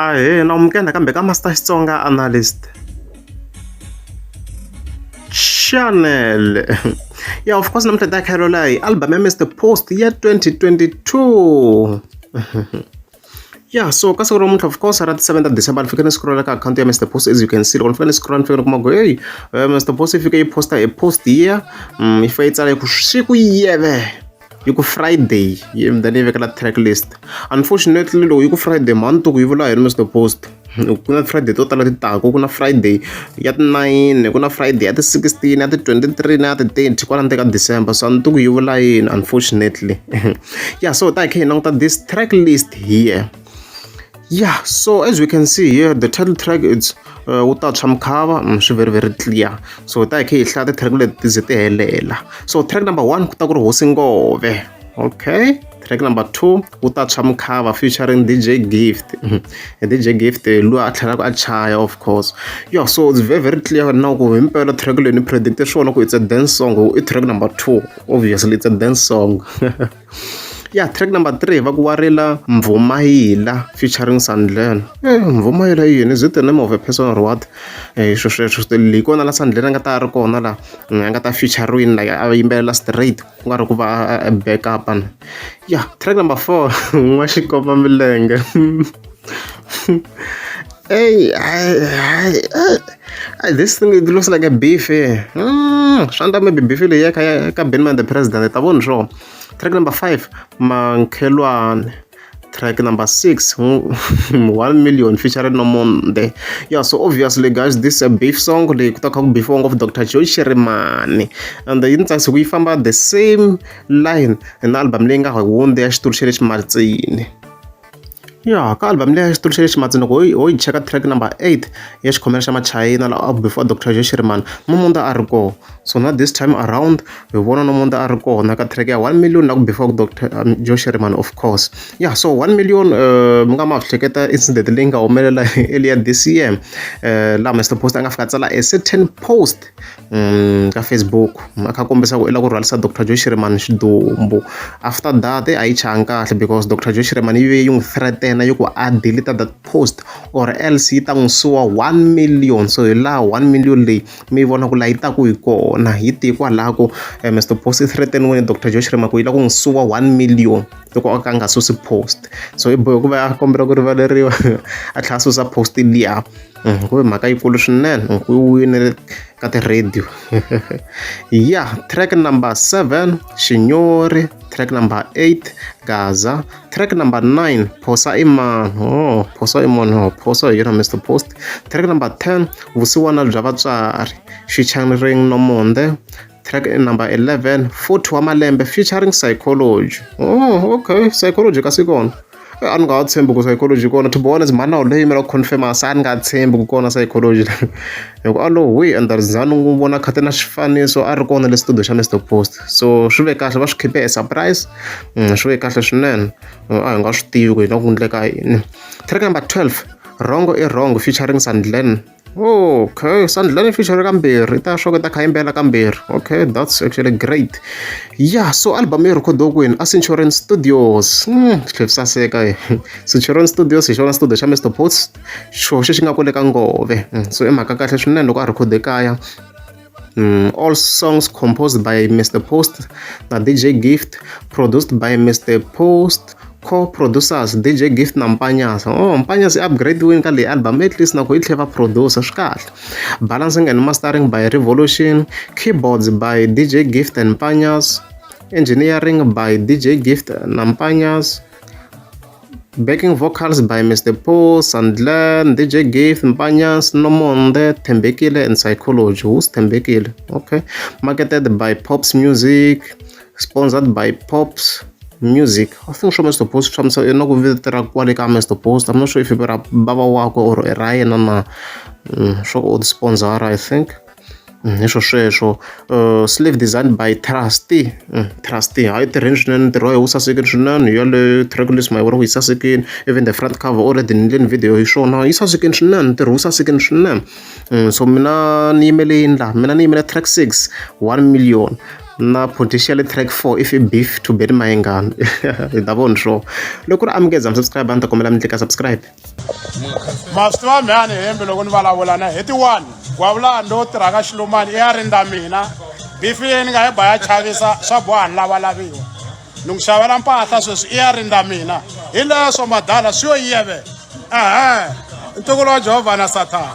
Ahee, nawumkenda kambe ka Master Xitsonga Analyst Channel. Yeah, of course, namuntlha ta kharola hi album ya Mr Post ya 2022. Yeah, so ka siku ra namuntlha, of course, ra ti 7 December ni fike ni scrolla ka account ya Mr Post. As you can see, loko ni fika ni scrolla ni fika ni kuma ku hey, Mr Post i fike yi posta a post here, yi fike yi tsala ku siku yeve yi ku Friday, then yi vekela track list. Unfortunately, loko yi ku Friday mantu ku yi vula yini Mr Post, ku na Friday to tala ti tako, ku na Friday ya ti 9, ku na Friday ya ti 16, ya ti 23 na ya ti 30 kwala nte ka December. So antu ku yi vula yini, unfortunately. Yeah, so ta hi kha hi languta this track list here. Yeah, so as we can see here, the title track is mkhava, very very clear. So ta hi kha hi hlaya ti track leti ze ti helela. So track number 1 ku ta ku ri Hosi Ngove. Okay, track number 2 ku ta mkhava featuring DJ Gift. DJ Gift loyi a tlhelaka a chaya, of course. Yeah, so it's very very clear now ku himpela track leyi ni predicte swona ku it's a dance song. I track number 2, obviously it's a dance song. Yeah, track number 3 va ku warila Mvumayila featuring Sandlen. Mvumayila yini, is it the name of a person or what? Sweswo likona la Sandlen a nga ta ri kona la a nga ta featuring like a yimbelela straight ku nga ri ku va a backup. Yeah, track number 4 n'wa xikoma milenge. Hey, this thing, it looks like a beef here. Shanda maybe beef leyi ka Benman the president, ta voni swo. Track number 5 Mankhelwane. Track number 6 1 million featuring Nomonde. Yeah, so obviously guys, this is a beef song leyi ku ta kha ku beef of Dr. Joy Shirimani, and the intsasi ku yi famba the same line in album leyi nga hundza ya xitulu xa le ximatsini. Yeah, ka album leyi ya xitulu xa le ximatsini loko ho yi cheka track number 8 ya xikhomela xa machayina la before Dr. Joy Shirimani, Nomonde a ri kona. So now this time around we vona Nomonde a ri kona ka track ya 1 million na ku before Dr. Joy Shirimani, of course. Yeah, so 1 million mi nga ma hleketa incident leyi nga humelela earlier this year, la Mr Post a nga fika tsala a certain post ka Facebook a kha kombisa ku i la ku rhwarisa Dr. Joy Shirimani xidumbu. After that a yi changa kahle because Dr. Joy Shirimani yi n'wi threatena yi ku a delete that post or else yi ta n'wi suwa 1 million. So hi laha 1 million leyi mi vona ku la yi ta ku hi kona yi te kwalaha ku Mr Post i threateniwile Dr. Joy Shirimani ku yi la ku n'wi suwa 1 million loko a ka nga susi post. So i bohe ku va a kombela ku rivaleriwa a tlhela a susa post liya. Ku ve mhaka yikulu swinene, ku winile ka ti-radio. Yeah, track number 7 Xinyori. Track number 8 Gaza. Track number 9 Phosa Imani. Phosa Imani, Phosa hi yena Mr Post. Track number 10 Vusiwana bya vatswari featuring Nomonde. Track number 11 Futhi wa Malembe featuring Psychology. Okay, Psychology kasi kona. A ni nga ha tshembi ku Psychology kona, to be honest mhani nawu leyi yimela ku confirm a ni nga tshembi ku kona Psychology. Hi ku alohi endzhaku n'wi vona khate na xifaniso a ri kona le studio xa Mr Post. So swi ve kahle va swi khipe a surprise, swi ve kahle swinene. A hi nga swi tivi ku hi na ku endleka yini. Track number 12 Wrong i Wrong featuring Sandlen. Okay, Sandlen featuring kambirhi, ta swo ta kha yimbela kambirhi. Okay, that's actually great. Yeah, so album yi rekhodiwe kwini? A Centurion Studios. Tlhe saseka Centurion Studios hi xona studio xa Mr Post xo xi nga kule ka Ngove. So i mhaka kahle swinene loko a rekhode kaya. All songs composed by Mr Post na DJ Gift, produced by Mr Post. Co-producers DJ Gift na Mpanyasa. Mpanyasa upgrade win ka le album, at least na ku yi tlhela producer swi kahle. Balancing and mastering by Revolution. Keyboards by DJ Gift and Mpanyas. Engineering by DJ Gift na Mpanyas. Backing vocals by Mr Post, Sandlen, DJ Gift, Mpanyas, Nomonde, Tembekile and Psychology. Who's Tembekile? Okay. Marketed by Pops Music. Sponsored by Pops Music. I think sure Mr Post so you're not going to kwale ka Mr Post. I'm not sure if you're baba wako or a Ryan na show old sponsor, I think. Sleeve designed by Trusty. I range the Roy Usasekin Shunan, Yellow Tragulus, my work is Sasekin, even the front cover already in the video he show now. Isasekin Shunan, the Rusasekin Shunan. So Mina Nimeli in La Mina Nimela track 6, 1 million. na potentially track 4 if beef to bet mayengana hi ta vona swo loko ri amukeza subscribe anta kombela mi tlika subscribe Maswa mani hembe loko ni vulavula na heti 1 gwavula ndo tirhaka xilumani ya rinda mina beef yeni nga heba ya chavisa swa boha ni lavalaviwa ni ku xavela mpahla sweswi ya rinda mina hi leswo madala swi yo yeve ntukulu wa Jehovha na Satan.